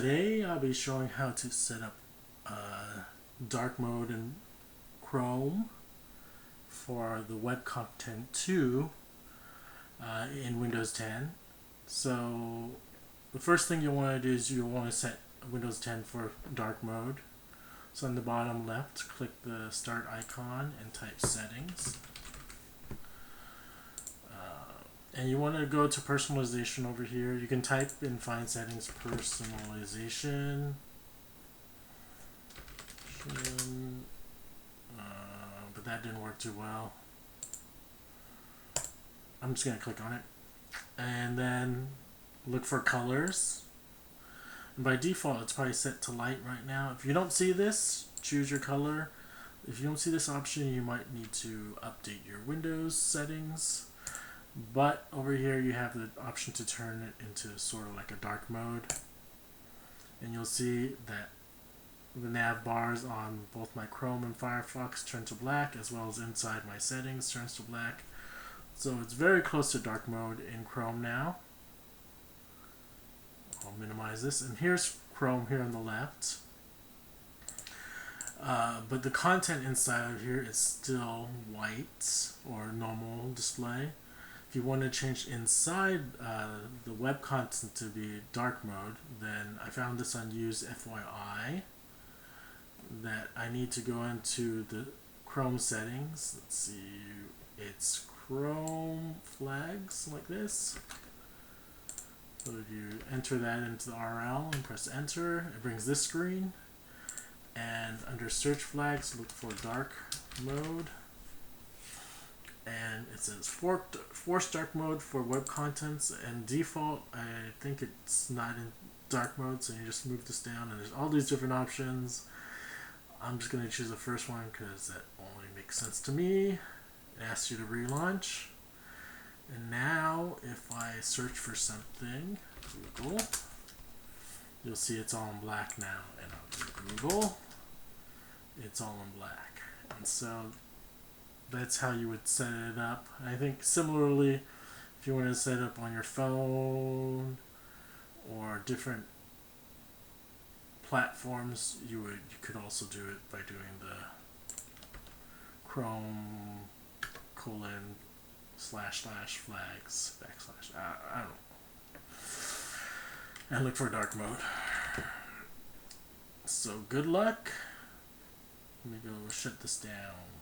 today I'll be showing how to set up dark mode in Chrome for the web content 2 in Windows 10. So the first thing you want to do is you want to set Windows 10 for dark mode. So on the bottom left, click the start icon and type settings. And you want to go to personalization over here. You can type in find settings personalization. But that didn't work too well. I'm just going to click on it. And then look for colors. And by default, it's probably set to light right now. If you don't see this, choose your color. If you don't see this option, you might need to update your Windows settings. But over here you have the option to turn it into sort of like a dark mode, and you'll see that the nav bars on both my Chrome and Firefox turn to black, as well as inside my settings turns to black. So it's very close to dark mode in Chrome now. I'll minimize this, and here's Chrome here on the left. But the content inside of here is still white or normal display. If you want to change inside the web content to be dark mode, then I found this on Use FYI that I need to go into the Chrome settings. Let's see, it's Chrome flags like this. So if you enter that into the URL and press enter, it brings this screen. And under search flags, look for dark mode. And it says force dark mode for web contents, and default I think it's not in dark mode, so you just move this down and there's all these different options. I'm just going to choose the first one because that only makes sense to me. It asks you to relaunch, and now if I search for something, Google, you'll see it's all in black now, and I'll do Google, it's all in black. And so that's how you would set it up. I think similarly, if you want to set up on your phone or different platforms, you could also do it by doing the Chrome ://flags / I don't know, and look for dark mode. So good luck. Let me go shut this down.